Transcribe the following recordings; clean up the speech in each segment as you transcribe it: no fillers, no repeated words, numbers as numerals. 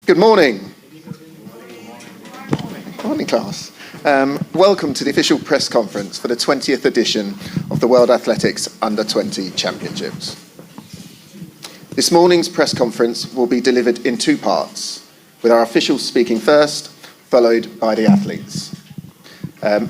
Good morning. Morning, class. Welcome to the official press conference for the 20th edition of the World Athletics Under-20 Championships. This morning's press conference will be delivered in two parts, with our officials speaking first, followed by the athletes.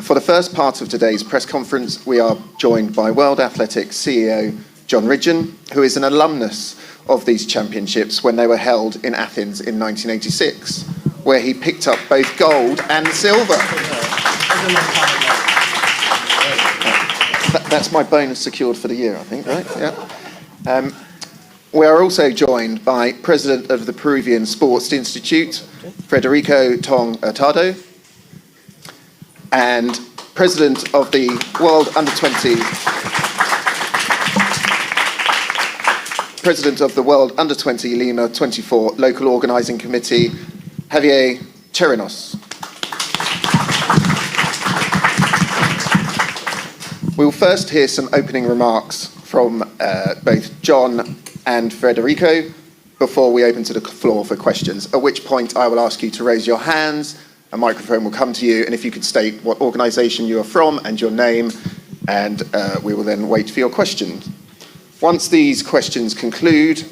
For the first part of today's press conference, we are joined by World Athletics CEO John Ridgeon, who is an alumnus of these championships when they were held in Athens in 1986, where he picked up both gold and silver. That's my bonus secured for the year, I think, right? Yeah. We are also joined by President of the Peruvian Sports Institute, Federico Tong Hurtado, and President of the World Under-20 Lima 24 Local Organising Committee, Javier Cherinos. We will first hear some opening remarks from both John and Federico before we open to the floor for questions, at which point I will ask you to raise your hands, a microphone will come to you, and if you could state what organisation you are from and your name, and we will then wait for your questions. Once these questions conclude,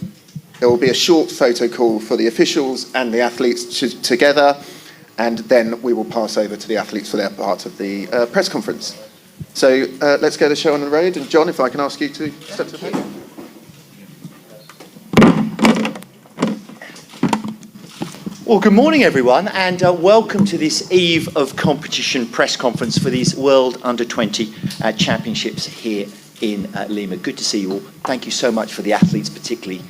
there will be a short photo call for the officials and the athletes together, and then we will pass over to the athletes for their part of the press conference. So let's get the show on the road, and John, if I can ask you to step to the podium. Well, good morning, everyone, and welcome to this eve of competition press conference for these World Under-20 Championships here in Lima. Good to see you all. Thank you so much for the athletes, particularly,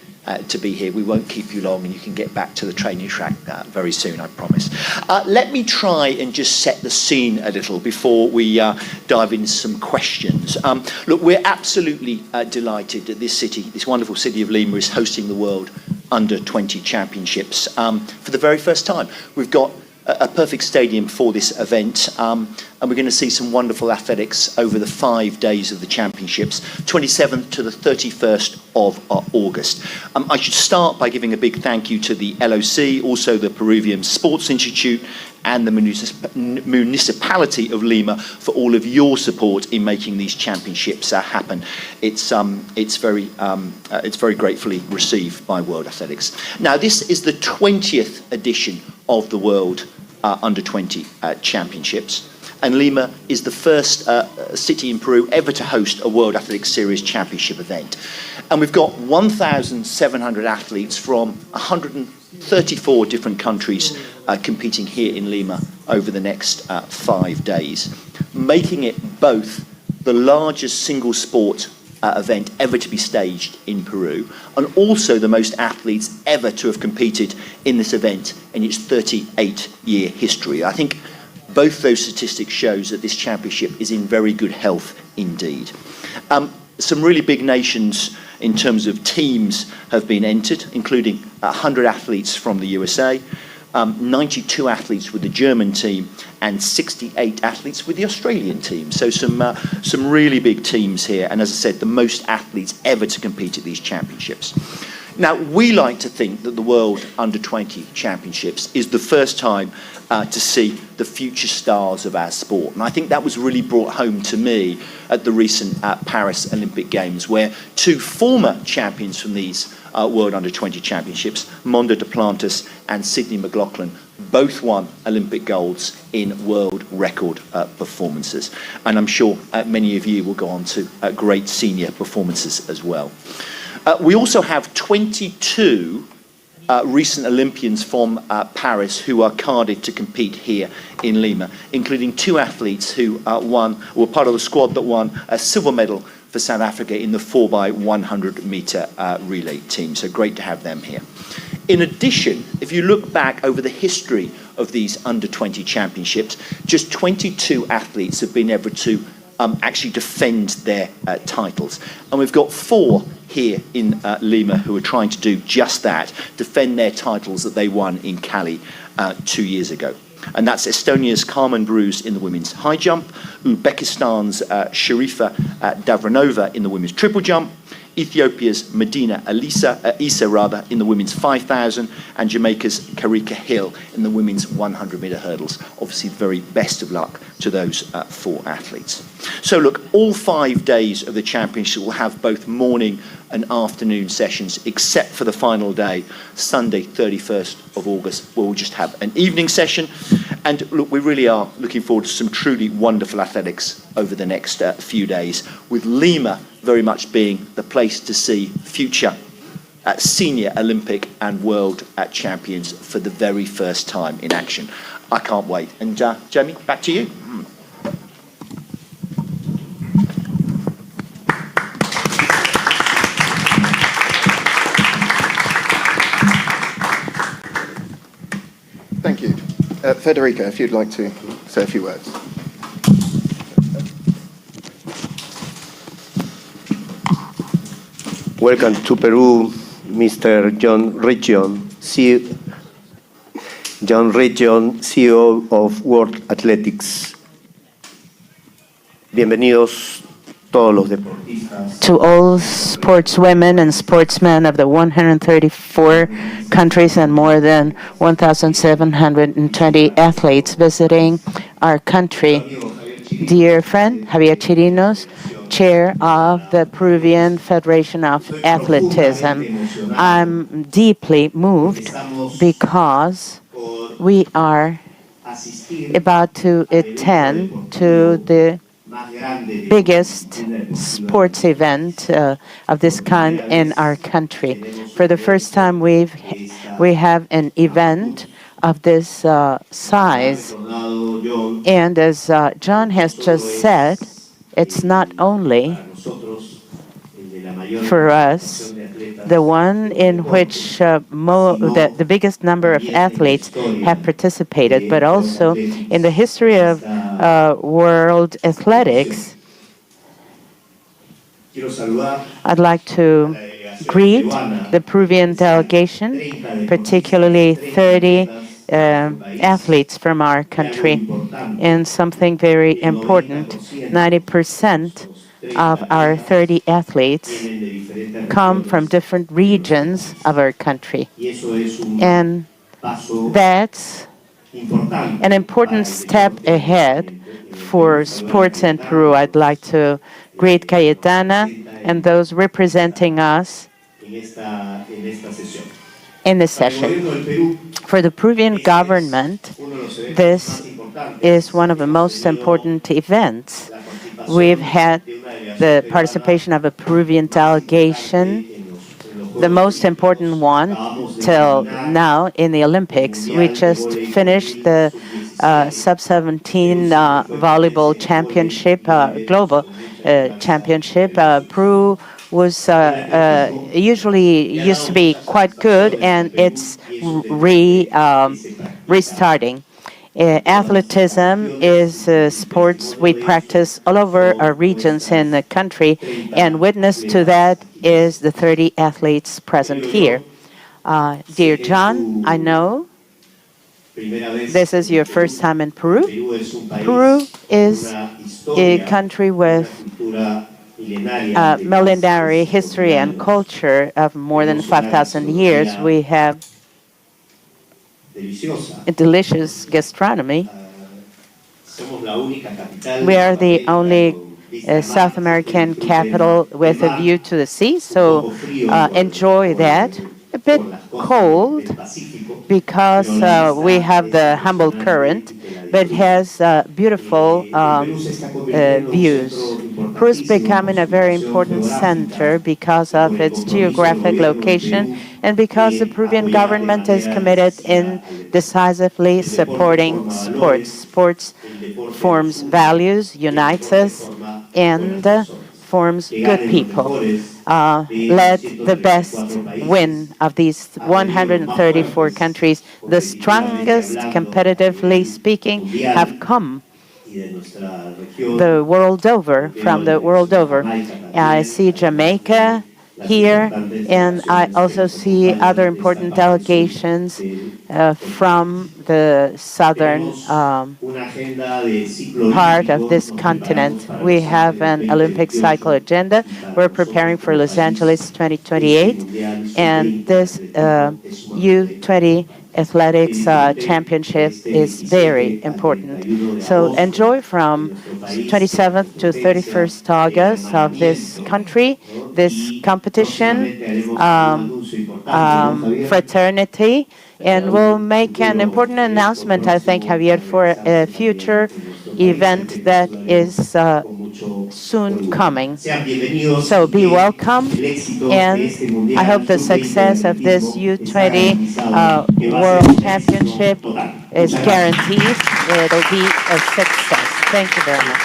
to be here. We won't keep you long, and you can get back to the training track very soon, I promise. Let me try and just set the scene a little before we dive into some questions. Look, we're absolutely delighted that this city, this wonderful city of Lima, is hosting the World Under-20 Championships for the very first time. We've got a perfect stadium for this event, and we're going to see some wonderful athletics over the 5 days of the championships, 27th to the 31st of August. I should start by giving a big thank you to the LOC, also the Peruvian Sports Institute, and the municipality of Lima for all of your support in making these championships happen. It's very gratefully received by World Athletics. Now, this is the 20th edition of the World Under-20 Championships, and Lima is the first city in Peru ever to host a World Athletics Series Championship event. And we've got 1,700 athletes from 134 different countries competing here in Lima over the next 5 days, making it both the largest single sport event ever to be staged in Peru, and also the most athletes ever to have competed in this event in its 38-year history. I think both those statistics shows that this championship is in very good health indeed. Some really big nations in terms of teams have been entered, including 100 athletes from the USA, 92 athletes with the German team, and 68 athletes with the Australian team. So some really big teams here, and as I said, the most athletes ever to compete at these championships. Now, we like to think that the World Under-20 Championships is the first time to see the future stars of our sport. And I think that was really brought home to me at the recent Paris Olympic Games, where two former champions from these World Under-20 Championships, Mondo Duplantis and Sydney McLaughlin, both won Olympic golds in world record performances. And I'm sure many of you will go on to great senior performances as well. We also have 22 recent Olympians from Paris who are carded to compete here in Lima, including two athletes who were part of the squad that won a silver medal for South Africa in the 4x100 metre relay team. So great to have them here. In addition, if you look back over the history of these Under-20 Championships, just 22 athletes have been able to actually defend their titles. And we've got 4 here in Lima who are trying to do just that, defend their titles that they won in Cali 2 years ago. And that's Estonia's Carmen Brus in the women's high jump, Uzbekistan's Sharifa Davronova in the women's triple jump, Ethiopia's Medina Issa in the women's 5,000, and Jamaica's Karika Hill in the women's 100-meter hurdles. Obviously, the very best of luck to those 4 athletes. So look, all 5 days of the championship will have both morning and afternoon sessions, except for the final day, Sunday, 31st of August, where we'll just have an evening session. And look, we really are looking forward to some truly wonderful athletics over the next few days, with Lima very much being the place to see future senior Olympic and world champions for the very first time in action. I can't wait. And Jamie, back to you. Thank you. Federico, if you'd like to say a few words. Welcome to Peru, Mr. John Region, CEO of World Athletics. Bienvenidos todos los deportistas. To all sportswomen and sportsmen of the 134 countries and more than 1,720 athletes visiting our country. Dear friend, Javier Chirinos, Chair of the Peruvian Federation of Athleticism, I'm deeply moved because we are about to attend to the biggest sports event of this kind in our country. For the first time, we have an event of this size. And as John has just said, it's not only for us, the one in which the biggest number of athletes have participated, but also in the history of world athletics. I'd like to greet the Peruvian delegation, particularly 30 athletes from our country, and something very important, 90% of our 30 athletes come from different regions of our country. And that's an important step ahead for sports in Peru. I'd like to greet Cayetana and those representing us in this session. For the Peruvian government, this is one of the most important events. We've had the participation of a Peruvian delegation, the most important one till now in the Olympics. We just finished the sub-17 volleyball championship, global championship. Peru was usually used to be quite good, and it's restarting. Athleticism is sports we practice all over our regions in the country, and witness to that is the 30 athletes present here. Dear John, I know this is your first time in Peru. Peru is a country with millenary history and culture of more than 5,000 years. We have a delicious gastronomy. We are the only South American capital with a view to the sea, so enjoy that. A bit cold because we have the Humboldt Current, but it has beautiful views. Peru is becoming a very important center because of its geographic location and because the Peruvian government is committed in decisively supporting sports. Sports forms values, unites us, and forms good people. Let the best win of these 134 countries. The strongest, competitively speaking, have come the world over, from the world over. I see Jamaica here, and I also see other important delegations from the southern part of this continent. We have an Olympic cycle agenda. We're preparing for Los Angeles 2028, and this U20 athletics championship is very important. So enjoy from 27th to 31st August of this country, this competition, fraternity, and we'll make an important announcement, I think, Javier, for a future event that is soon coming. So be welcome, and I hope the success of this U20 World Championship is guaranteed. It'll be a success. Thank you very much.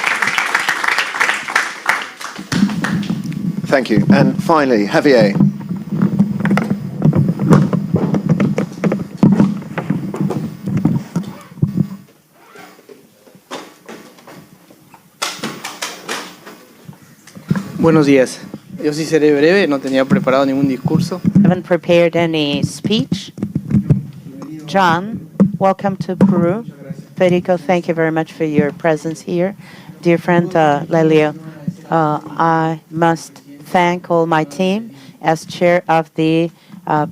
Thank you. And finally, Javier. Buenos días. Yo sí seré breve, no tenía preparado ningún discurso. I haven't prepared any speech. John, welcome to Peru. Federico, thank you very much for your presence here. Dear friend Lelio, I must thank all my team as chair of the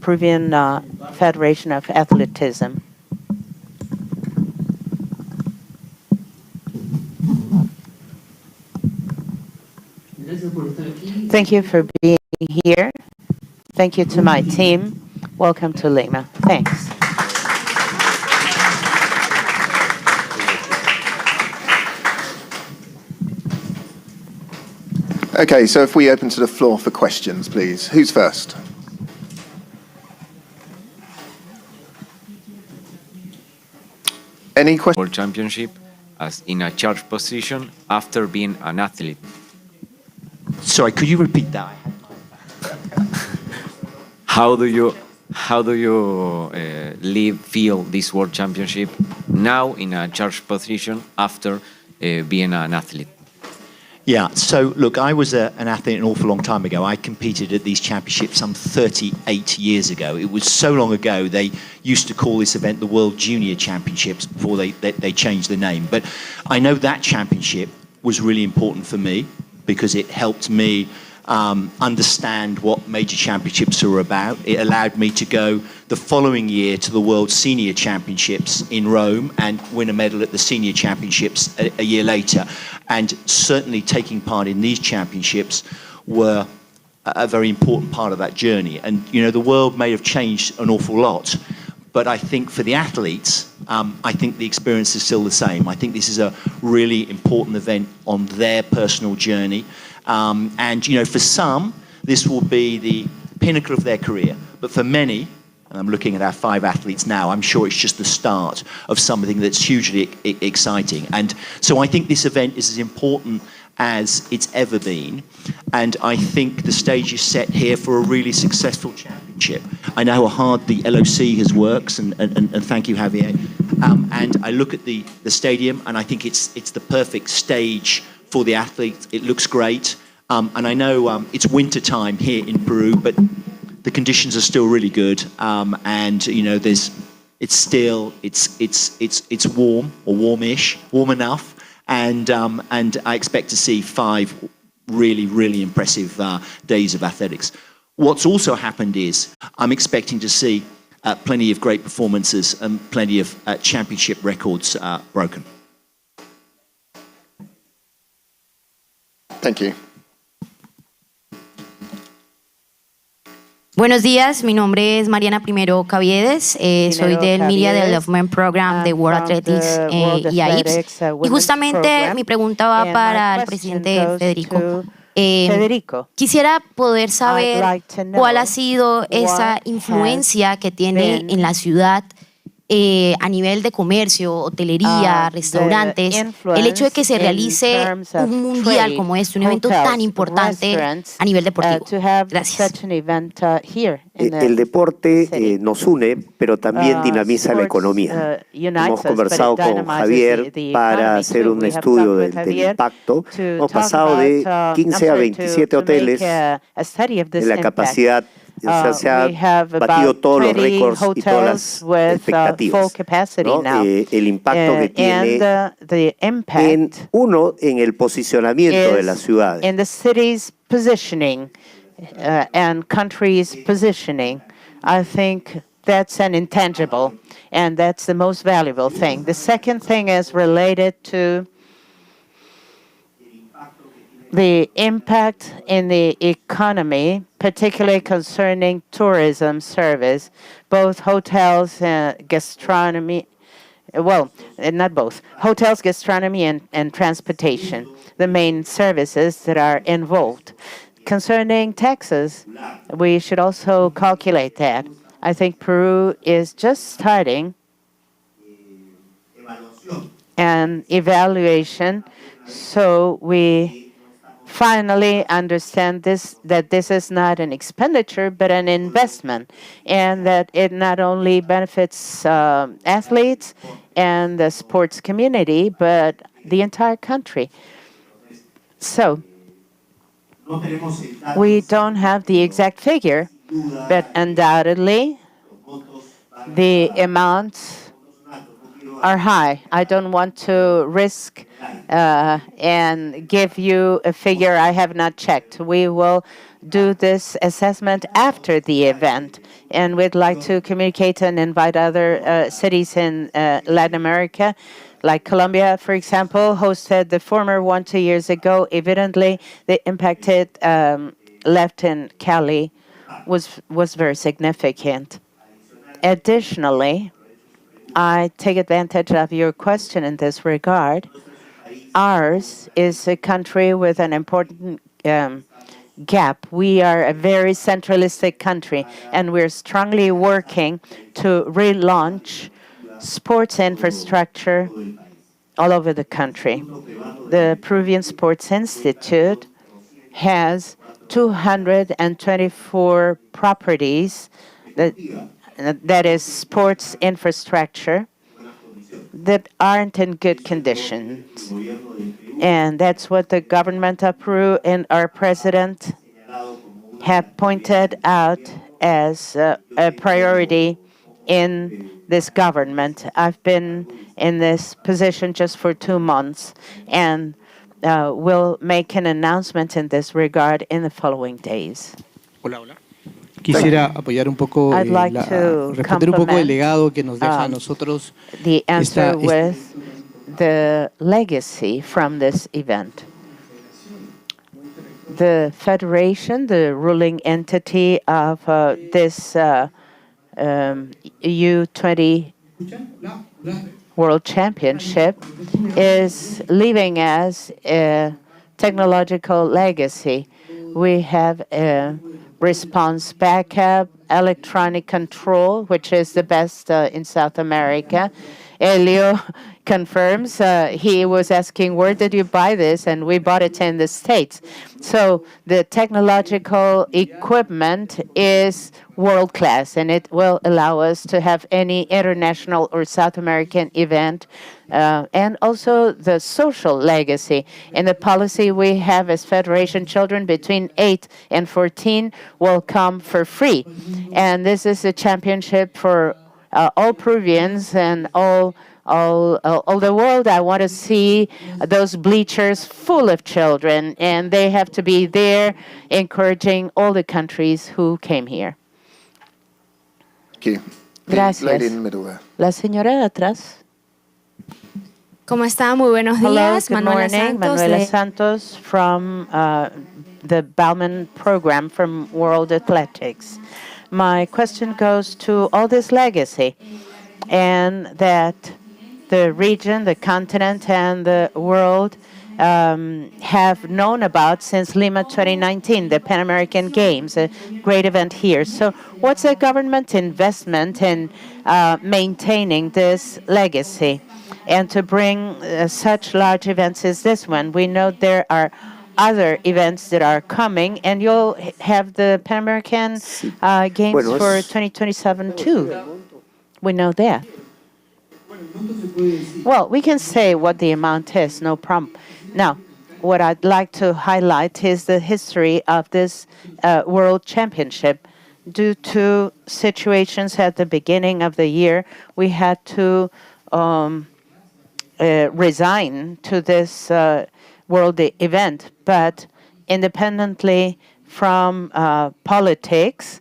Peruvian Federation of Athleticism. Thank you for being here. Thank you to my team. Welcome to Lima. Thanks. Okay, so if we open to the floor for questions, please. Who's first? Any questions? World Championship as in a charge position after being an athlete. Sorry, could you repeat that? How do you feel this World Championship now in a charge position after being an athlete? Yeah, so look, I was an athlete an awful long time ago. I competed at these championships some 38 years ago. It was so long ago, they used to call this event the World Junior Championships before they changed the name. But I know that championship was really important for me because it helped me understand what major championships are about. It allowed me to go the following year to the World Senior Championships in Rome and win a medal at the Senior Championships a year later. And certainly taking part in these championships were a very important part of that journey. And, you know, the world may have changed an awful lot, but I think for the athletes, I think the experience is still the same. I think this is a really important event on their personal journey. And, you know, for some, this will be the pinnacle of their career. But for many, and I'm looking at our 5 athletes now, I'm sure it's just the start of something that's hugely exciting. And so I think this event is as important as it's ever been. And I think the stage is set here for a really successful championship. I know how hard the LOC has worked, and thank you, Javier. And I look at the stadium, and I think it's the perfect stage for the athletes. It looks great. And I know it's winter time here in Peru, but the conditions are still really good. And you know, it's warm or warmish, warm enough. And I expect to see 5 really, really impressive days of athletics. What's also happened is I'm expecting to see plenty of great performances and plenty of championship records broken. Thank you. Buenos días, mi nombre es Mariana Primero Caviedes, soy del Media Development Program de World Athletics y AIPS. Y justamente mi pregunta va para el presidente Federico. Quisiera poder saber cuál ha sido esa influencia que tiene en la ciudad a nivel de comercio, hotelería, restaurantes, el hecho de que se realice un mundial como este, un evento tan importante a nivel deportivo? Gracias. El deporte nos une, pero también dinamiza la economía. Hemos conversado con Javier para hacer un estudio del impacto. Hemos pasado de 15 a 27 hoteles en la capacidad. O sea, se han batido todos los récords y todas las expectativas, ¿no? El impacto que tiene en el posicionamiento de las ciudades. In the city's positioning and country's positioning, I think that's an intangible, and that's the most valuable thing. The second thing is related to the impact in the economy, particularly concerning tourism service, both hotels and gastronomy, well, not both, hotels, gastronomy, and transportation, the main services that are involved. Concerning taxes, we should also calculate that. I think Peru is just starting an evaluation, so we finally understand that this is not an expenditure but an investment, and that it not only benefits athletes and the sports community but the entire country. So we don't have the exact figure, but undoubtedly the amounts are high. I don't want to risk and give you a figure I have not checked. We will do this assessment after the event, and we'd like to communicate and invite other cities in Latin America, like Colombia, for example, hosted the former one 2 years ago. Evidently, the impact it left in Cali was very significant. Additionally, I take advantage of your question in this regard. Ours is a country with an important gap. We are a very centralistic country, and we're strongly working to relaunch sports infrastructure all over the country. The Peruvian Sports Institute has 224 properties that is sports infrastructure that aren't in good conditions. And that's what the government of Peru and our president have pointed out as a priority in this government. I've been in this position just for 2 months, and we'll make an announcement in this regard in the following days. Hola, hola. Quisiera apoyar un poco, I'd like to responder un poco el complement, legado que nos deja a nosotros the answer esta- with the legacy from this event. The federation, the ruling entity of this U20 World Championship, is leaving us a technological legacy. We have a response backup, electronic control, which is the best in South America. Elio confirms. He was asking, where did you buy this? And we bought it in the States. So the technological equipment is world class, and it will allow us to have any international or South American event, and also the social legacy. In the policy we have as Federation, children between 8 and 14 will come for free. And this is a championship for all Peruvians and all the world. I want to see those bleachers full of children, and they have to be there encouraging all the countries who came here. Thank you. The Gracias. lady in the middle there. La señora de atrás. ¿Cómo está? Muy buenos Hello, días. good Manuela morning. Santos. Manuela Santos from the Bauman program from World Athletics. My question goes to all this legacy, and that the region, the continent, and the world have known about since Lima 2019, the Pan American Games, a great event here. So what's the government investment in maintaining this legacy and to bring such large events as this one? We know there are other events that are coming, and you'll have the Pan American Games for 2027 too. We know that. Well, we can say what the amount is, no problem. Now, what I'd like to highlight is the history of this World Championship. Due to situations at the beginning of the year, we had to resign to this world event. But independently from politics,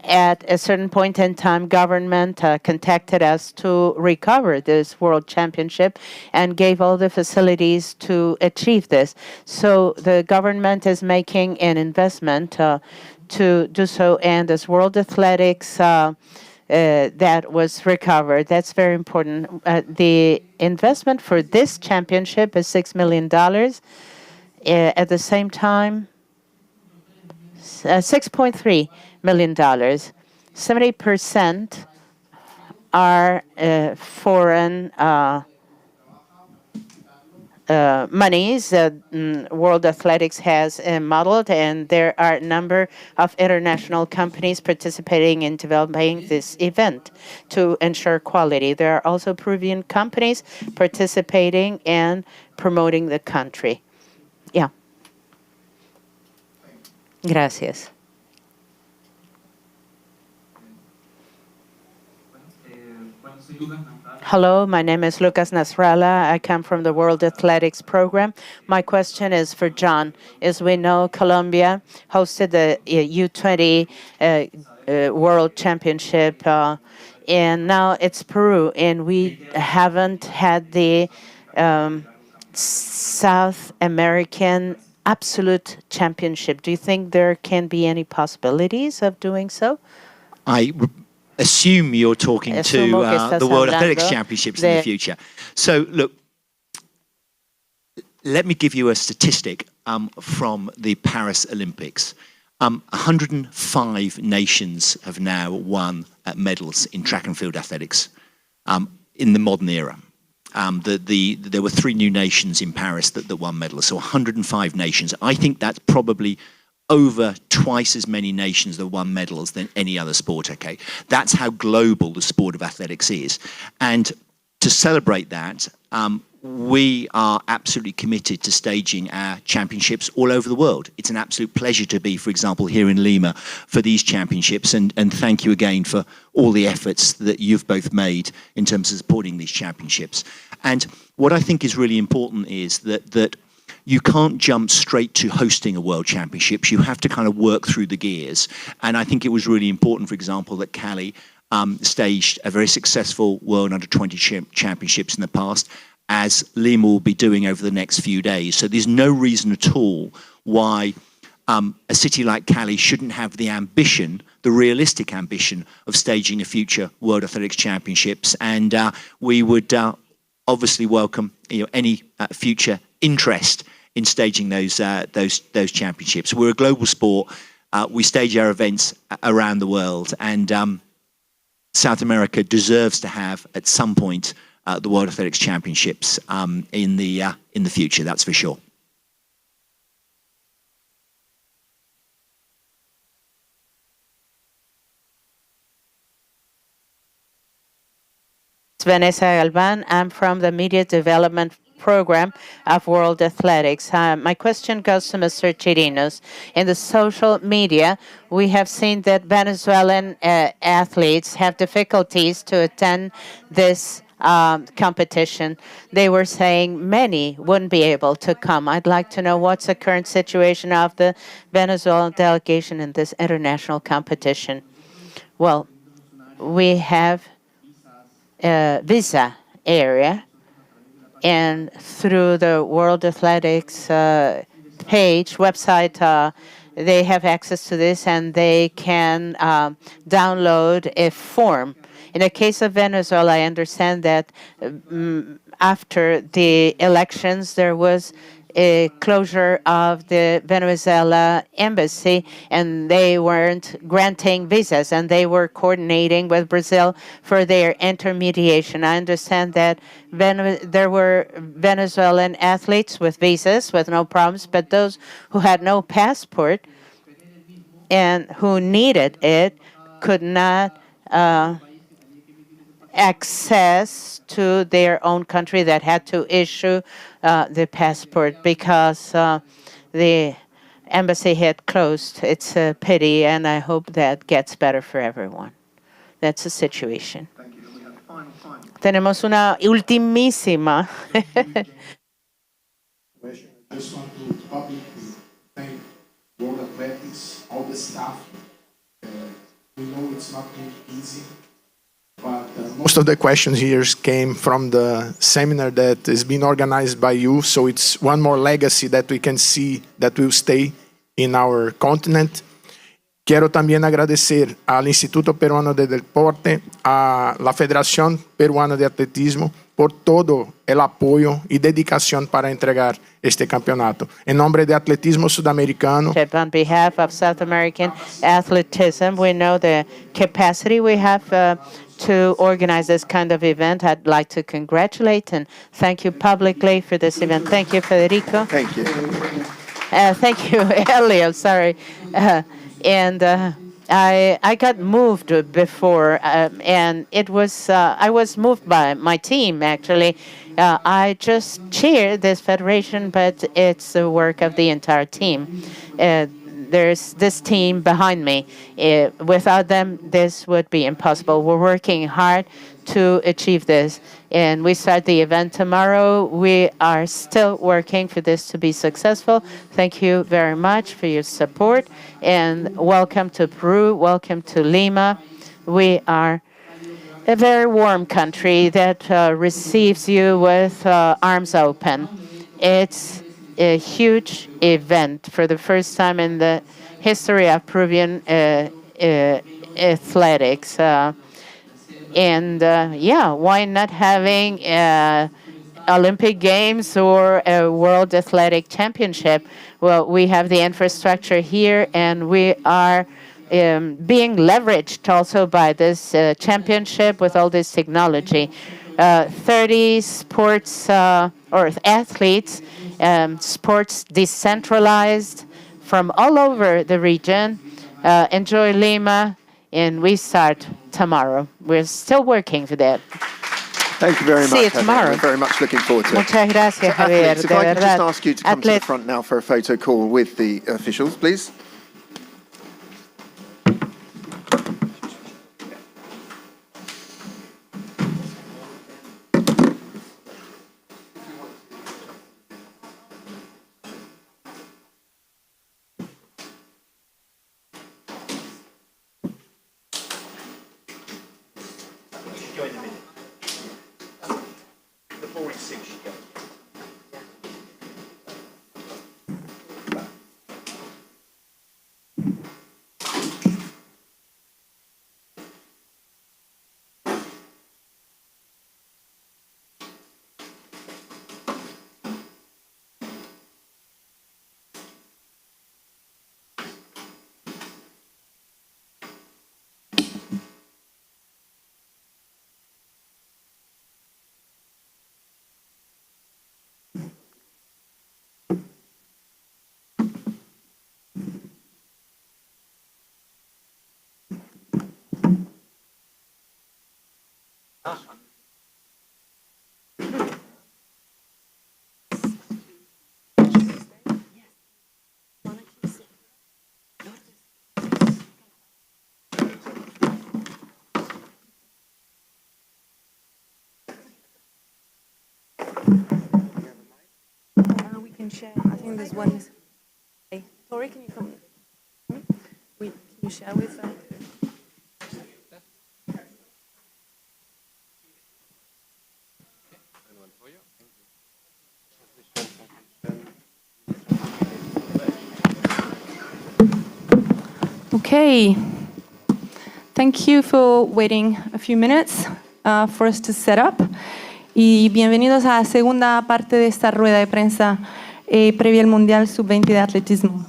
at a certain point in time, government contacted us to recover this World Championship and gave all the facilities to achieve this. So the government is making an investment to do so, and this World Athletics that was recovered. That's very important. The investment for this championship is $6 million. At the same time, $6.3 million. 70% are foreign monies World Athletics has modeled, and there are a number of international companies participating in developing this event to ensure quality. There are also Peruvian companies participating and promoting the country. Yeah. Gracias. Hello, my name is Lucas Nasrallah. I come from the World Athletics Program. My question is for John. As we know, Colombia hosted the U20 World Championship, and now it's Peru, and we haven't had the South American absolute championship. Do you think there can be any possibilities of doing so? I assume you're talking to the World Athletics Championships in the future. So, look, let me give you a statistic from the Paris Olympics. 105 nations have now won medals in track and field athletics in the modern era. There were 3 new nations in Paris that won medals, so 105 nations. I think that's probably over twice as many nations that won medals than any other sport, okay? That's how global the sport of athletics is. And to celebrate that, we are absolutely committed to staging our championships all over the world. It's an absolute pleasure to be, for example, here in Lima for these championships. And thank you again for all the efforts that you've both made in terms of supporting these championships. And what I think is really important is that you can't jump straight to hosting a world championships. You have to kind of work through the gears. And I think it was really important, for example, that Cali staged a very successful World Under-20 Championships in the past, as Lima will be doing over the next few days. So there's no reason at all why a city like Cali shouldn't have the ambition, the realistic ambition, of staging a future World Athletics Championships. And we would obviously welcome any future interest in staging those championships. We're a global sport. We stage our events around the world, and South America deserves to have at some point the World Athletics Championships in the future. That's for sure. Vanessa Galvan. I'm from the Media Development Program of World Athletics. My question goes to Mr. Chirinos. In the social media, we have seen that Venezuelan athletes have difficulties to attend this competition. They were saying many wouldn't be able to come. I'd like to know what's the current situation of the Venezuelan delegation in this international competition. Well, we have a visa area, and through the World Athletics page, website, they have access to this and they can download a form. In the case of Venezuela, I understand that after the elections, there was a closure of the Venezuela embassy, and they weren't granting visas, and they were coordinating with Brazil for their intermediation. I understand that there were Venezuelan athletes with visas with no problems, but those who had no passport and who needed it could not access to their own country, that had to issue the passport because the embassy had closed. It's a pity, and I hope that gets better for everyone. That's the situation. Tenemos una ultimísima. I just want to publicly thank World Athletics, all the staff. We know it's not been easy, but most of the questions here came from the seminar that is being organized by you. So it's one more legacy that we can see that will stay in our continent. Quiero también agradecer al Instituto Peruano de Deporte, a la Federación Peruana de Atletismo, por todo el apoyo y dedicación para entregar este campeonato. En nombre de Atletismo Sudamericano. On behalf of South American athleticism, we know the capacity we have to organize this kind of event. I'd like to congratulate and thank you publicly for this event. Thank you, Federico. Thank you. Thank you, Elio. Sorry. I got moved before, and it was I was moved by my team, actually. I just cheer this federation, but it's the work of the entire team. There's this team behind me. Without them, this would be impossible. We're working hard to achieve this, and we start the event tomorrow. We are still working for this to be successful. Thank you very much for your support, and welcome to Peru, welcome to Lima. We are a very warm country that receives you with arms open. It's a huge event for the first time in the history of Peruvian athletics. Why not having Olympic Games or a World Athletic Championship? Well, we have the infrastructure here, and we are being leveraged also by this championship with all this technology. 30 sports or athletes, sports decentralized from all over the region. Enjoy Lima, and we start tomorrow. We're still working for that. Thank you very much. See you tomorrow. We're very much looking forward to it. Muchas gracias, Javier. Athletes, if I could just ask you to come to the front now for a photo call with the officials, please. We can share. I think there's one. Hey, Tori, can you come? Can you share with? Okay. Thank you for waiting a few minutes for us to set up. Y bienvenidos a la segunda parte de esta rueda de prensa previa al Mundial Sub-20 de Atletismo.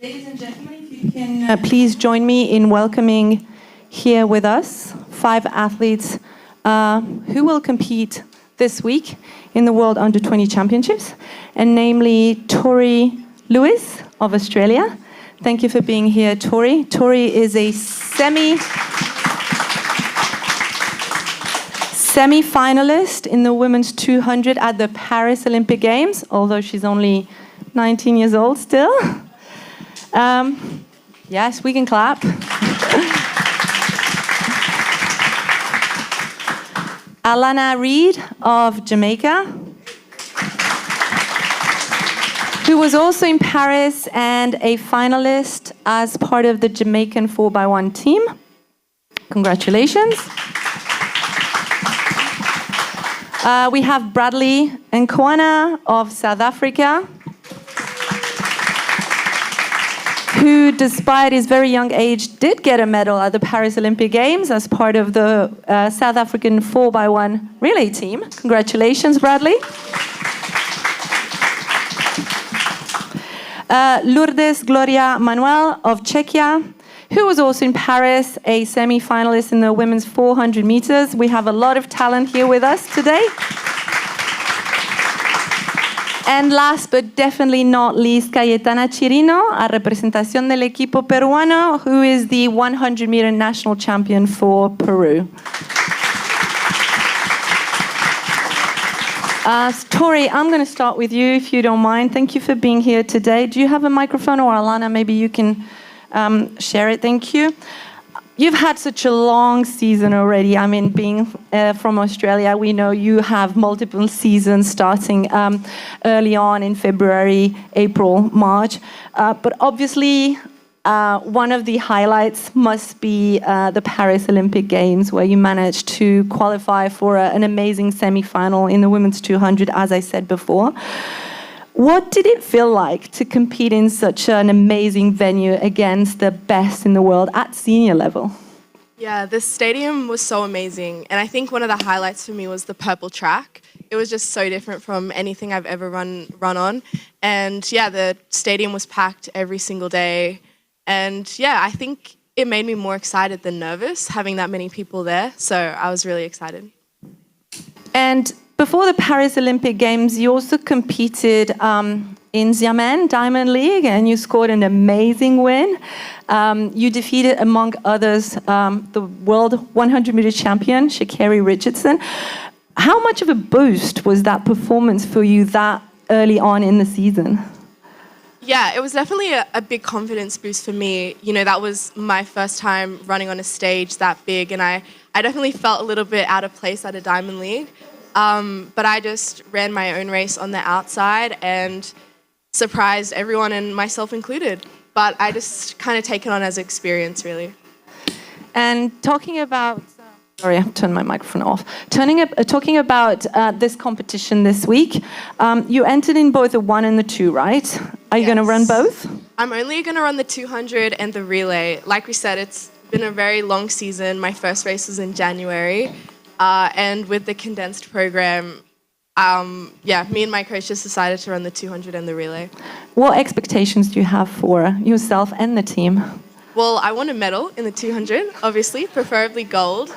Ladies and gentlemen, if you can please join me in welcoming here with us 5 athletes who will compete this week in the World Under-20 Championships, and namely Tori Lewis of Australia. Thank you for being here, Tori. Tori is a semi-finalist in the women's 200 at the Paris Olympic Games, although she's only 19 years old still. Yes, we can clap. Alana Reid of Jamaica, who was also in Paris and a finalist as part of the Jamaican 4x1 team. Congratulations. We have Bradley Nkwana of South Africa, who, despite his very young age, did get a medal at the Paris Olympic Games as part of the South African 4x1 relay team. Congratulations, Bradley. Lourdes Gloria Manuel of Czechia, who was also in Paris, a semi-finalist in the women's 400 meters. We have a lot of talent here with us today. And last but definitely not least, Cayetana Chirino, a representación del equipo peruano, who is the 100-meter national champion for Peru. Tori, I'm going to start with you, if you don't mind. Thank you for being here today. Do you have a microphone, or Alana, maybe you can share it? Thank you. You've had such a long season already. I mean, being from Australia, we know you have multiple seasons starting early on in February, April, March. But obviously, one of the highlights must be the Paris Olympic Games, where you managed to qualify for an amazing semi-final in the women's 200, as I said before. What did it feel like to compete in such an amazing venue against the best in the world at senior level? Yeah, this stadium was so amazing. And I think one of the highlights for me was the purple track. It was just so different from anything I've ever run on. And yeah, the stadium was packed every single day. And yeah, I think it made me more excited than nervous, having that many people there. So I was really excited. And before the Paris Olympic Games, you also competed in Xiamen Diamond League, and you scored an amazing win. You defeated, among others, the world 100-meter champion, Sha'Carri Richardson. How much of a boost was that performance for you that early on in the season? Yeah, it was definitely a big confidence boost for me. You know, that was my first time running on a stage that big, and I definitely felt a little bit out of place at a Diamond League. But I just ran my own race on the outside and surprised everyone, and myself included. But I just kind of take it on as experience, really. And talking about... Sorry, I've turned my microphone off. Talking about this competition this week, you entered in both the 1 and the 2, right? Are you going to run both? I'm only going to run the 200 and the relay. Like we said, it's been a very long season. My first race was in January. And with the condensed program, me and my coach just decided to run the 200 and the relay. What expectations do you have for yourself and the team? Well, I want a medal in the 200, obviously, preferably gold.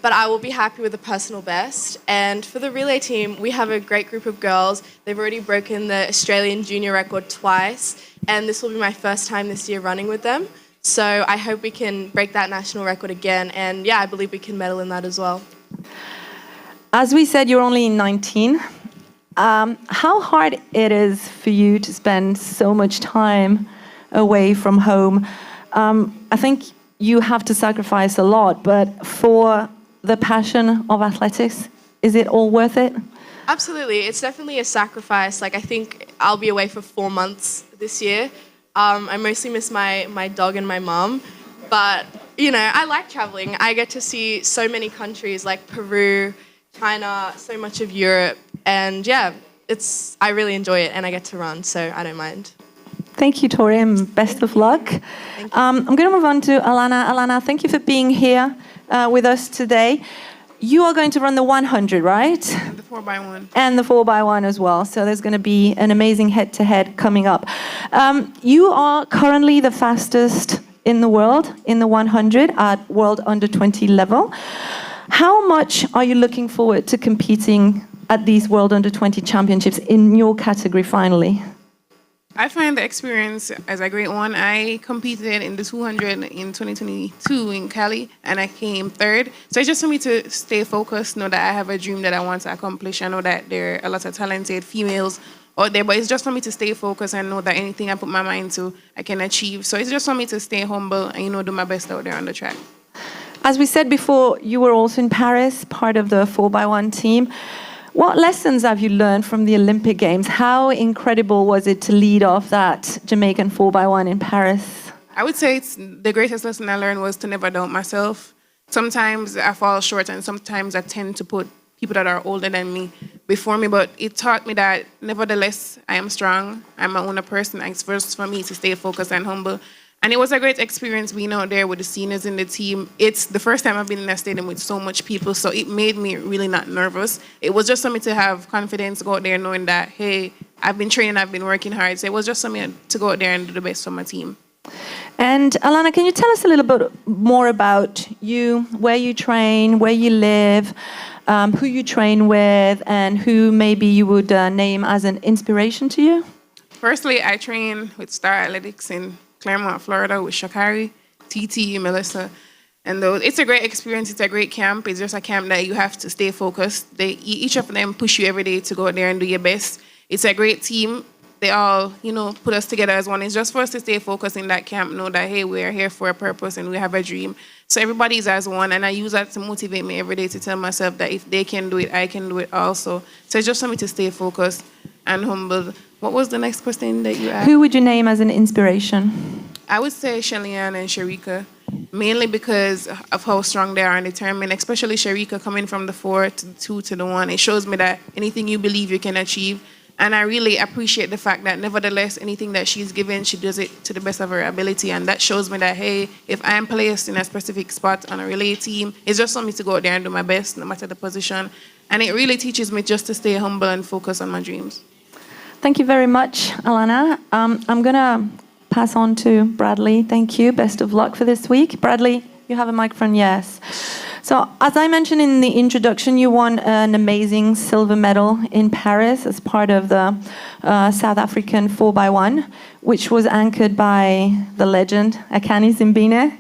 But I will be happy with the personal best. And for the relay team, we have a great group of girls. They've already broken the Australian junior record twice, and this will be my first time this year running with them. So I hope we can break that national record again, and yeah, I believe we can medal in that as well. As we said, you're only 19. How hard it is for you to spend so much time away from home? I think you have to sacrifice a lot, but for the passion of athletics, is it all worth it? Absolutely. It's definitely a sacrifice. Like, I think I'll be away for 4 months this year. I mostly miss my dog and my mum, but, you know, I like traveling. I get to see so many countries like Peru, China, so much of Europe, and yeah, I really enjoy it, and I get to run, so I don't mind. Thank you, Tori, and best of luck. I'm going to move on to Alana. Alana, thank you for being here with us today. You are going to run the 100, right? And the 4x1. And the 4x1 as well. So there's going to be an amazing head-to-head coming up. You are currently the fastest in the world in the 100 at World Under 20 level. How much are you looking forward to competing at these World Under 20 championships in your category finally? I find the experience as a great one. I competed in the 200 in 2022 in Cali, and I came third. So it's just for me to stay focused, know that I have a dream that I want to accomplish. I know that there are a lot of talented females out there, but it's just for me to stay focused and know that anything I put my mind to, I can achieve. So it's just for me to stay humble and, do my best out there on the track. As we said before, you were also in Paris, part of the 4x1 team. What lessons have you learned from the Olympic Games? How incredible was it to lead off that Jamaican 4x1 in Paris? I would say the greatest lesson I learned was to never doubt myself. Sometimes I fall short, and sometimes I tend to put people that are older than me before me, but it taught me that nevertheless, I am strong. I'm my own person. It's first for me to stay focused and humble. And it was a great experience being out there with the seniors in the team. It's the first time I've been in a stadium with so much people, so it made me really not nervous. It was just for me to have confidence, go out there knowing that, hey, I've been training, I've been working hard. So it was just for me to go out there and do the best for my team. And Alana, can you tell us a little bit more about you, where you train, where you live, who you train with, and who maybe you would name as an inspiration to you? Firstly, I train with Star Athletics in Claremont, Florida, with Shakari, TT, Melissa, and those. It's a great experience. It's a great camp. It's just a camp that you have to stay focused. Each of them push you every day to go out there and do your best. It's a great team. They all, put us together as one. It's just for us to stay focused in that camp, know that, hey, we're here for a purpose and we have a dream. So everybody's as one, and I use that to motivate me every day to tell myself that if they can do it, I can do it also. So it's just for me to stay focused and humble. What was the next question that you asked? Who would you name as an inspiration? I would say Shellyanne and Sharika, mainly because of how strong they are and determined, especially Sharika coming from the 4 to the 2 to the 1. It shows me that anything you believe you can achieve. And I really appreciate the fact that nevertheless, anything that she's given, she does it to the best of her ability. And that shows me that, hey, if I'm placed in a specific spot on a relay team, it's just for me to go out there and do my best, no matter the position. And it really teaches me just to stay humble and focus on my dreams. Thank you very much, Alana. I'm going to pass on to Bradley. Thank you. Best of luck for this week. Bradley, you have a microphone? Yes. So, as I mentioned in the introduction, you won an amazing silver medal in Paris as part of the South African 4x1, which was anchored by the legend, Akani Simbine.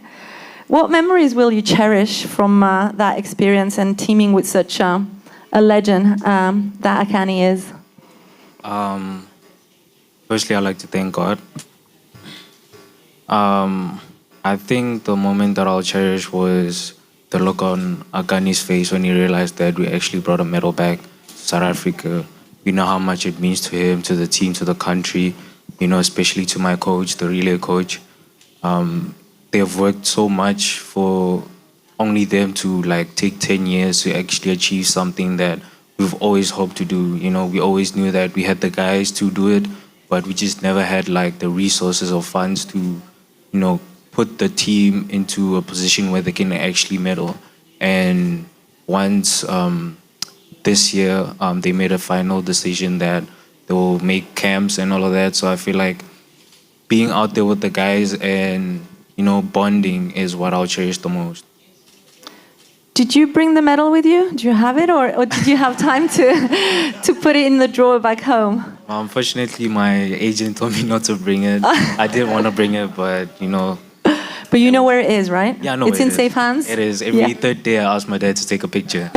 What memories will you cherish from that experience and teaming with such a legend that Akani is? Firstly, I'd like to thank God. I think the moment that I'll cherish was the look on Akani's face when he realized that we actually brought a medal back to South Africa. You know how much it means to him, to the team, to the country, especially to my coach, the relay coach. They have worked so much for only them to take 10 years to actually achieve something that we've always hoped to do. We always knew that we had the guys to do it, but we just never had the resources or funds to, put the team into a position where they can actually medal. And once this year, they made a final decision that they will make camps and all of that. So I feel like being out there with the guys and, bonding is what I'll cherish the most. Did you bring the medal with you? Do you have it, or did you have time to put it in the drawer back home? Unfortunately, my agent told me not to bring it. I didn't want to bring it, but But you know where it is, right? Yeah, I know it's in safe hands? It is. Every third day I ask my dad to take a picture.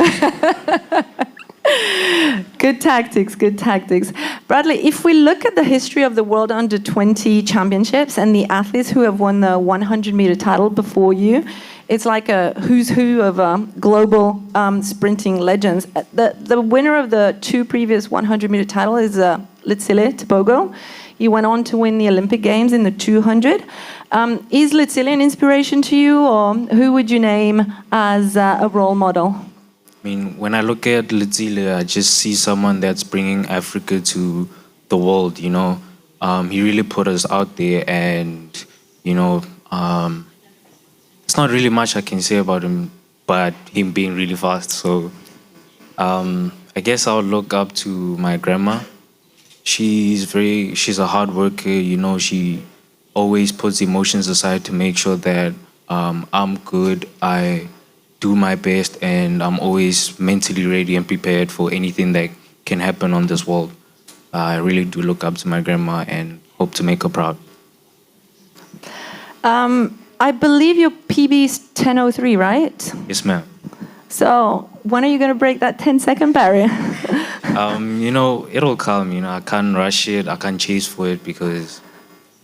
Good tactics, good tactics. Bradley, if we look at the history of the World Under 20 Championships and the athletes who have won the 100-meter title before you, it's like a who's who of global sprinting legends. The winner of the 2 previous 100-meter title is Letsile Tebogo. He went on to win the Olympic Games in the 200. Is Letsile an inspiration to you, or who would you name as a role model? I mean, when I look at Letsile, I just see someone that's bringing Africa to the world, He really put us out there, and it's not really much I can say about him, but him being really fast. So I guess I'll look up to my grandma. She's a hard worker. She always puts emotions aside to make sure that I'm good. I do my best, and I'm always mentally ready and prepared for anything that can happen on this world. I really do look up to my grandma and hope to make her proud. I believe your PB is 10:03, right? Yes, ma'am. So when are you going to break that 10-second barrier? It'll come. I can't rush it. I can't chase for it because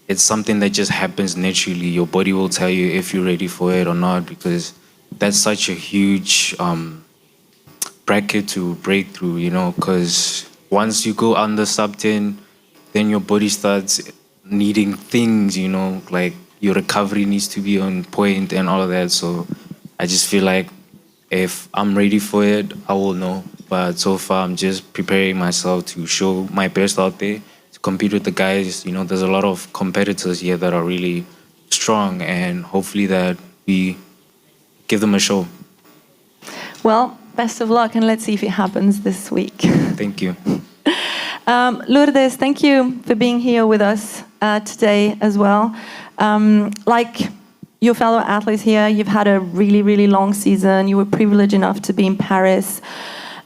it's something that just happens naturally. Your body will tell you if you're ready for it or not, because that's such a huge bracket to break through, because once you go under sub 10, then your body starts needing things, like your recovery needs to be on point and all of that. So I just feel like if I'm ready for it, I will know. But so far, I'm just preparing myself to show my best out there, to compete with the guys. There's a lot of competitors here that are really strong, and hopefully that we give them a show. Well, best of luck, and let's see if it happens this week. Thank you. Lourdes, thank you for being here with us today as well. Like your fellow athletes here, you've had a really, really long season. You were privileged enough to be in Paris.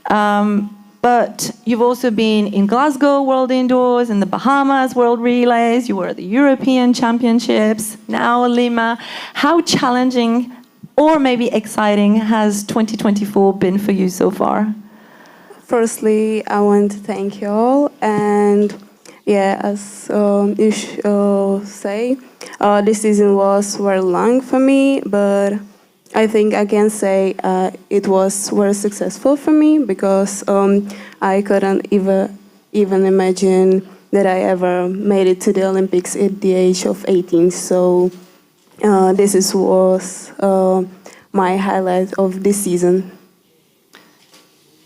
But you've also been in Glasgow World Indoors, in the Bahamas World Relays. You were at the European Championships, now Lima. How challenging or maybe exciting has 2024 been for you so far? Firstly, I want to thank you all, and as you say, this season was very long for me, but I think I can say it was very successful for me because I couldn't even imagine that I ever made it to the Olympics at the age of 18. So this was my highlight of this season.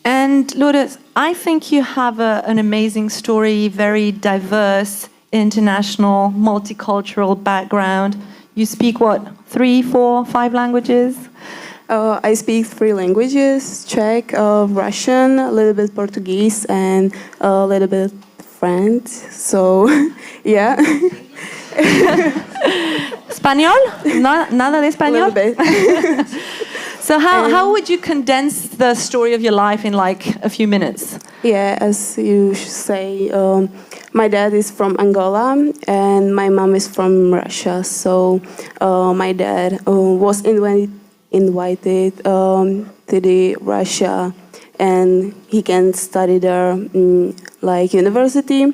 And Lourdes, I think you have an amazing story, very diverse, international, multicultural background. You speak what, 3, 4, 5 languages? I speak 3 languages, Czech, Russian, a little bit Portuguese, and a little bit French. So, yeah. ¿Español? Nada de español? A little bit. So how would you condense the story of your life in like a few minutes? Yeah, as you say, my dad is from Angola and my mom is from Russia. So my dad was invited to the Russia, and he can study there like university.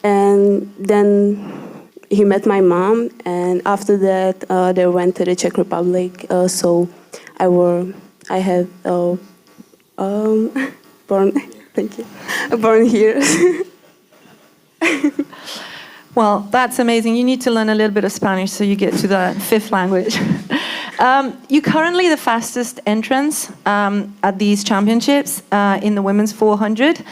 And then he met my mom, and after that they went to the Czech Republic. So I had born. Thank you. Born here. Well, that's amazing. You need to learn a little bit of Spanish so you get to the 5th language. You're currently the fastest entrance at these championships in the women's 400.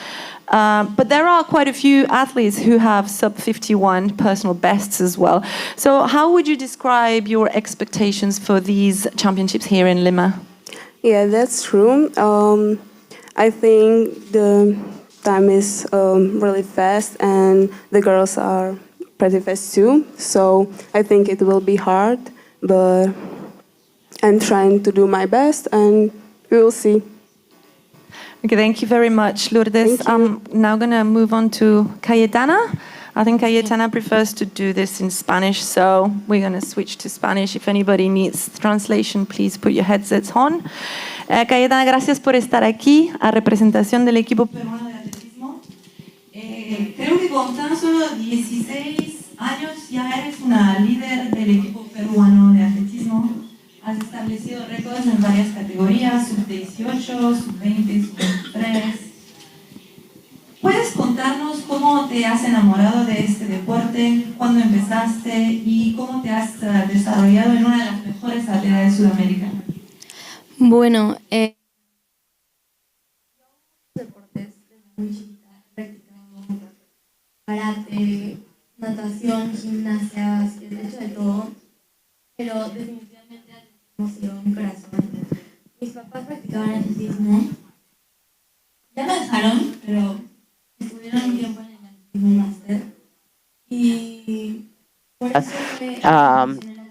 But there are quite a few athletes who have sub-51 personal bests as well. So how would you describe your expectations for these championships here in Lima? Yeah, that's true. I think the time is really fast, and the girls are pretty fast too. So I think it will be hard, but I'm trying to do my best, and we will see. Okay, thank you very much, Lourdes. I'm now going to move on to Cayetana. I think Cayetana prefers to do this in Spanish, so we're going to switch to Spanish. If anybody needs translation, please put your headsets on. Cayetana, gracias por estar aquí a representación del equipo peruano de atletismo. Creo que con tan solo 16 años ya eres una líder del equipo peruano de atletismo. Has establecido récords en varias categorías, sub-18, sub-20, sub-23. ¿Puedes contarnos cómo te has enamorado de este deporte, cuándo empezaste y cómo te has desarrollado en una de las mejores atletas de Sudamérica? Bueno, deportes desde muy chiquita, he practicado karate, natación, gimnasia, he hecho de todo, pero definitivamente atletismo ha sido mi corazón. Mis papás practicaban atletismo. Ya lo dejaron, pero estuvieron un tiempo en el atletismo máster. Y por eso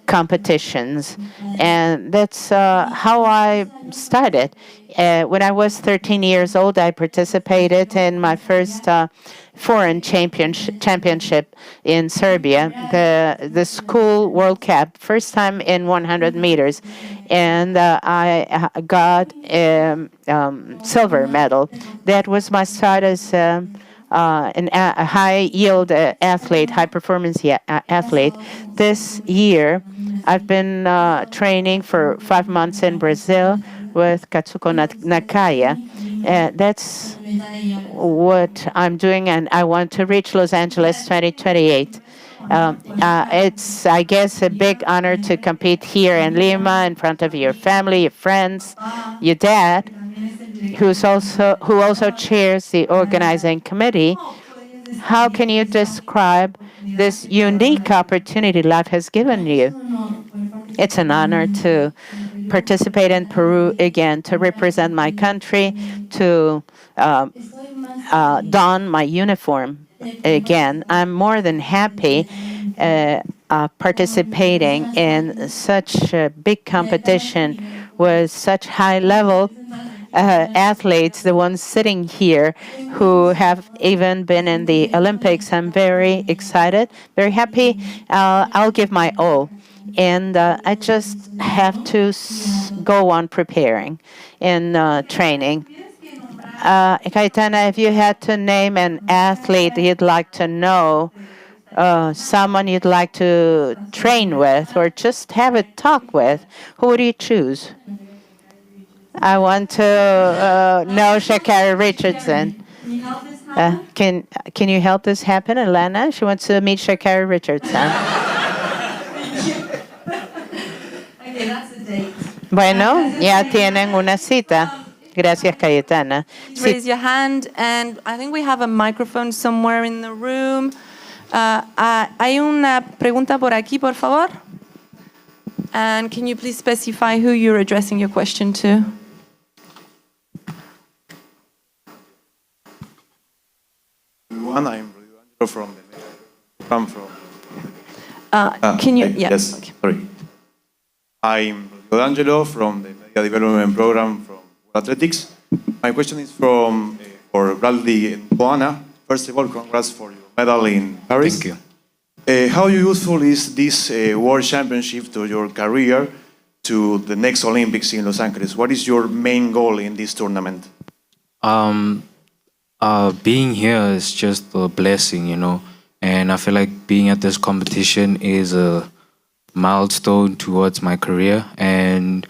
competitions, and that's how I started. When I was 13 years old, I participated in my first foreign championship in Serbia, the school World Cup, first time in 100 meters, and I got a silver medal. That was my start as a high yield athlete, high performance athlete. This year, I've been training for 5 months in Brazil with Katsuko Nakaya. That's what I'm doing, and I want to reach Los Angeles 2028. It's, I guess, a big honor to compete here in Lima in front of your family, your friends, your dad, who also chairs the organizing committee. How can you describe this unique opportunity life has given you? It's an honor to participate in Peru again, to represent my country, to don my uniform again. I'm more than happy participating in such a big competition with such high level athletes, the ones sitting here who have even been in the Olympics. I'm very excited, very happy. I'll give my all. And I just have to go on preparing and training. Cayetana, if you had to name an athlete you'd like to know, someone you'd like to train with or just have a talk with, who would you choose? I want to know Sha'Carri Richardson. Can you help this happen, Elena? She wants to meet Sha'Carri Richardson. Okay, that's a date. Bueno, ya tienen una cita. Gracias, Cayetana. Raise your hand, and I think we have a microphone somewhere in the room. Hay una pregunta por aquí, por favor. And can you please specify who you're addressing your question to? Everyone, I'm Angelo from the program Can you? Yes, Okay. sorry. I'm Angelo from the Media Development Program from World Athletics. My question is for Bradley and Joanna. First of all, congrats for your medal in Paris. Thank you. How useful is this World Championship to your career to the next Olympics in Los Angeles? What is your main goal in this tournament? Being here is just a blessing, you know, and I feel like being at this competition is a milestone towards my career. And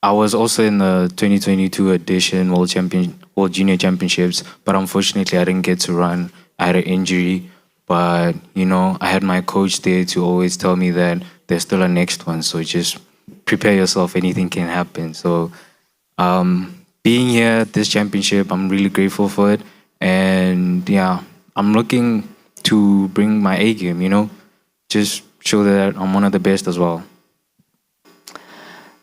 I was also in the 2022 edition World Junior Championships, but unfortunately I didn't get to run. I had an injury, but you know, I had my coach there to always tell me that there's still a next one, so just prepare yourself, anything can happen. So being here at this championship, I'm really grateful for it. And yeah, I'm looking to bring my A game, you know, just show that I'm one of the best as well.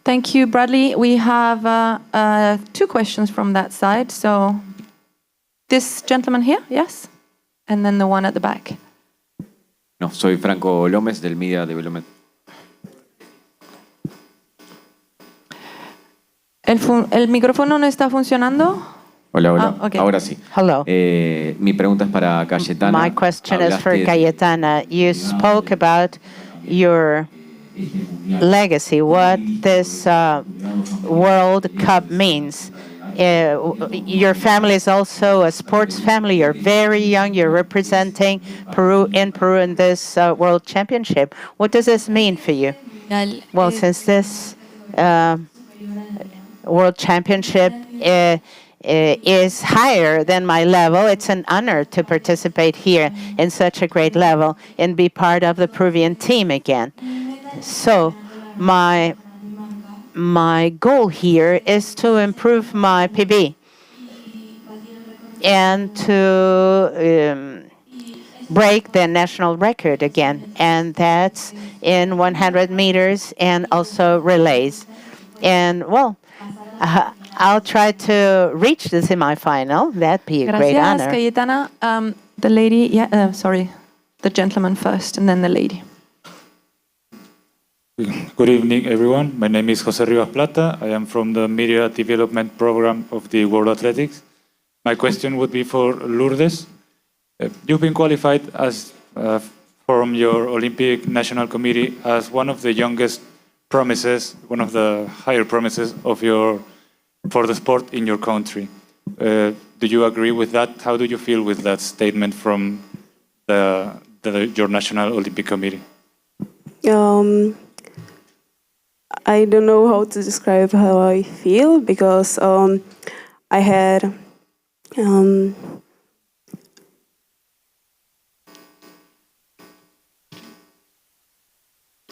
Thank you, Bradley. We have 2 questions from that side. So this gentleman here, yes? And then the one at the back. No, soy Franco Lómez del Media Development. ¿El micrófono no está funcionando? Hola, hola. Okay. Ahora sí. Hello. Mi pregunta es para Cayetana. My question is for Hablaste- Cayetana. You spoke about your legacy, what this World Cup means. Your family is also a sports family. You're very young. You're representing Peru in this World Championship. What does this mean for you? Well, since this World Championship is higher than my level, it's an honor to participate here in such a great level and be part of the Peruvian team again. So my goal here is to improve my PB and to break the national record again, and that's in 100 meters and also relays. And well, I'll try to reach the semifinal. That'd be a great Gracias, honor. Cayetana. The lady, sorry, the gentleman first, and then the lady. Good evening, everyone. My name is Jose Rivas Plata. I am from the Media Development Program of the World Athletics. My question would be for Lourdes. You've been qualified as from your Olympic National Committee as one of the youngest promises, one of the higher promises for the sport in your country. Do you agree with that? How do you feel with that statement from your National Olympic Committee? I don't know how to describe how I feel because I had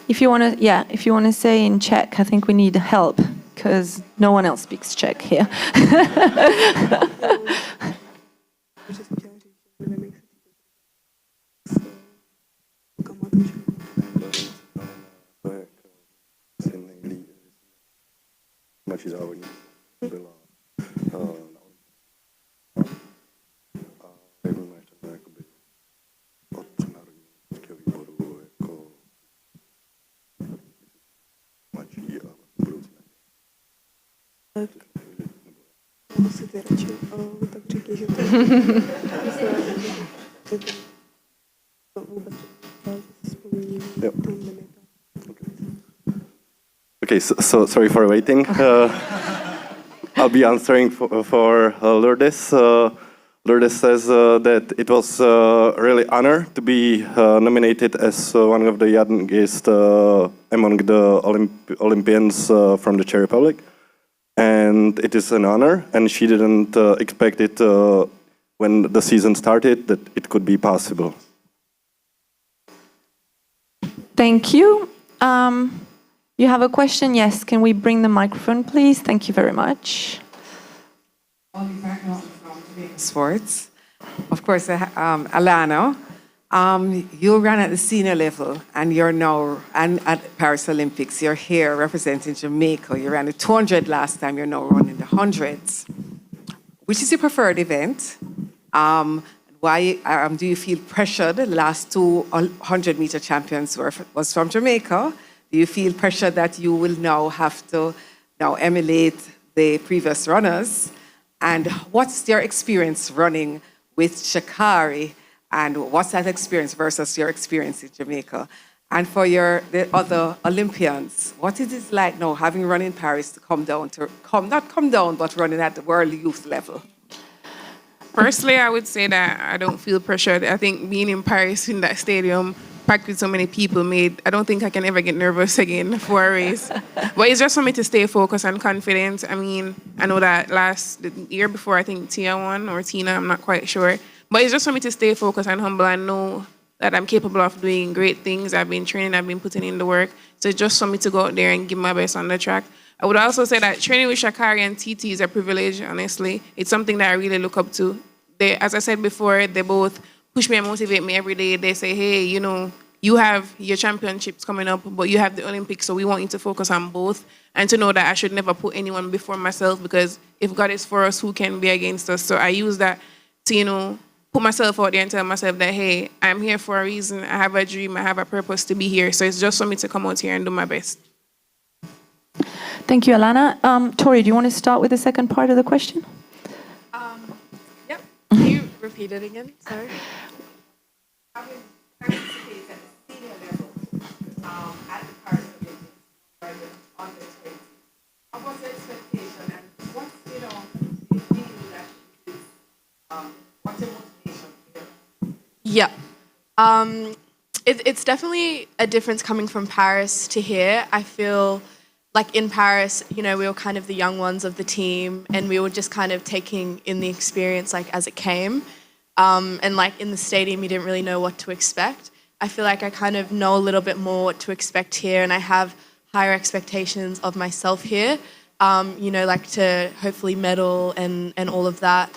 If you want to say in Czech, I think we need help because no one else speaks Czech here. Okay, so sorry for waiting. I'll be answering for Lourdes. Lourdes says that it was really honor to be nominated as one of the youngest among the Olympians from the Czech Republic. And it is an honor, and she didn't expect it when the season started that it could be possible. Thank you. You have a question? Yes. Can we bring the microphone, please? Thank you very much. Sports. Of course, Alana, you ran at the senior level, and you're now at Paris Olympics. You're here representing Jamaica. You ran the 200 last time. You're now running the 100s. Which is your preferred event? Why do you feel pressured? The last two 100-meter champions was from Jamaica. Do you feel pressure that you will now have to emulate the previous runners? And what's your experience running with Sha'Carri? And what's that experience versus your experience in Jamaica? And for the other Olympians, what is it like now having run in Paris to not come down, but running at the world youth level? Personally, I would say that I don't feel pressured. I think being in Paris in that stadium, packed with so many people, I don't think I can ever get nervous again for a race. But it's just for me to stay focused and confident. I mean, I know that the year before, I think Tia won, or Tina, I'm not quite sure. But it's just for me to stay focused and humble and know that I'm capable of doing great things. I've been training, I've been putting in the work. So it's just for me to go out there and give my best on the track. I would also say that training with Sha'Carri and TT is a privilege, honestly. It's something that I really look up to. As I said before, they both push me and motivate me every day. They say, hey, you have your championships coming up, but you have the Olympics, so we want you to focus on both. And to know that I should never put anyone before myself, because if God is for us, who can be against us? So I use that to, put myself out there and tell myself that, hey, I'm here for a reason. I have a dream. I have a purpose to be here. So it's just for me to come out here and do my best. Thank you, Alana. Tori, do you want to start with the second part of the question? Yep. Can you repeat it again? Sorry. Yeah. It's definitely a difference coming from Paris to here. I feel like in Paris, we were kind of the young ones of the team, and we were just kind of taking in the experience like as it came. And like in the stadium, you didn't really know what to expect. I feel like I kind of know a little bit more what to expect here, and I have higher expectations of myself here, like to hopefully medal and all of that.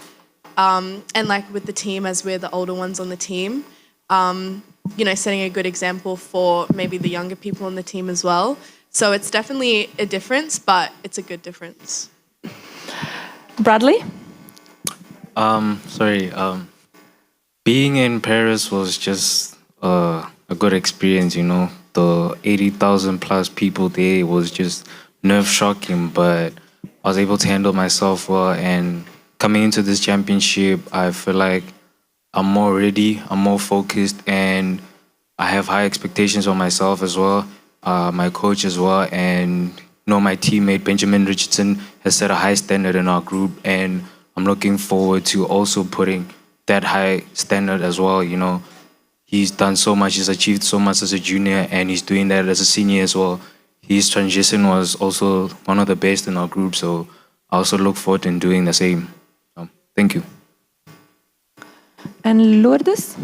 And like with the team, as we're the older ones on the team, setting a good example for maybe the younger people on the team as well. So it's definitely a difference, but it's a good difference. Bradley? Being in Paris was just a good experience, The 80,000 plus people there was just nerve-shocking, but I was able to handle myself well. And coming into this championship, I feel like I'm more ready, I'm more focused, and I have high expectations on myself as well, my coach as well, and my teammate Benjamin Richardson has set a high standard in our group, and I'm looking forward to also putting that high standard as well. He's done so much, he's achieved so much as a junior, and he's doing that as a senior as well. His transition was also one of the best in our group, so I also look forward to doing the same. Thank you. And Lourdes?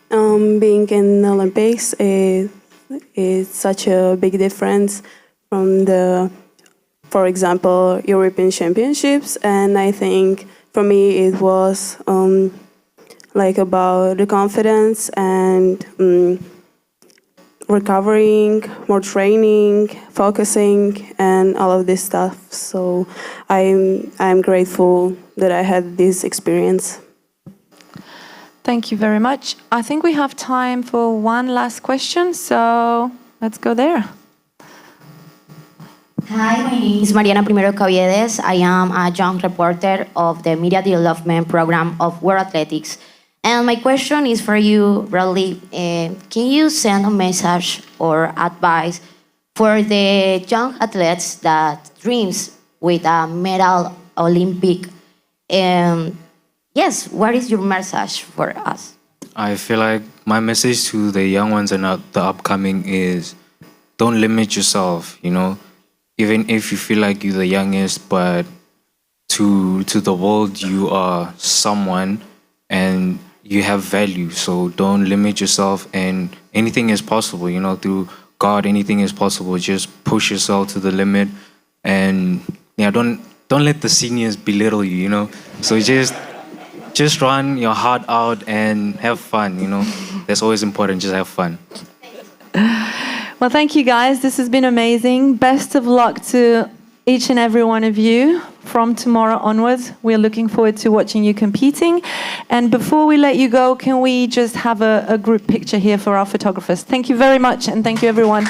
Being in the Olympics is such a big difference from for example, European Championships, and I think for me it was about the confidence and recovering, more training, focusing, and all of this stuff. So I'm grateful that I had this experience. Thank you very much. I think we have time for one last question, so let's go there. Hi, my name is Mariana Primero Caviedes. I am a young reporter of the Media Development Program of World Athletics. And my question is for you, Bradley. Can you send a message or advice for the young athletes that dreams with a medal Olympic? Yes, what is your message for us? I feel like my message to the young ones and the upcoming is don't limit yourself, Even if you feel like you're the youngest, but to the world you are someone and you have value. So don't limit yourself, and anything is possible, through God, anything is possible. Just push yourself to the limit, and don't let the seniors belittle you, So just run your heart out and have fun, That's always important, just have fun. Well, thank you guys. This has been amazing. Best of luck to each and every one of you from tomorrow onwards. We're looking forward to watching you competing. And before we let you go, can we just have a group picture here for our photographers? Thank you very much, and thank you, everyone.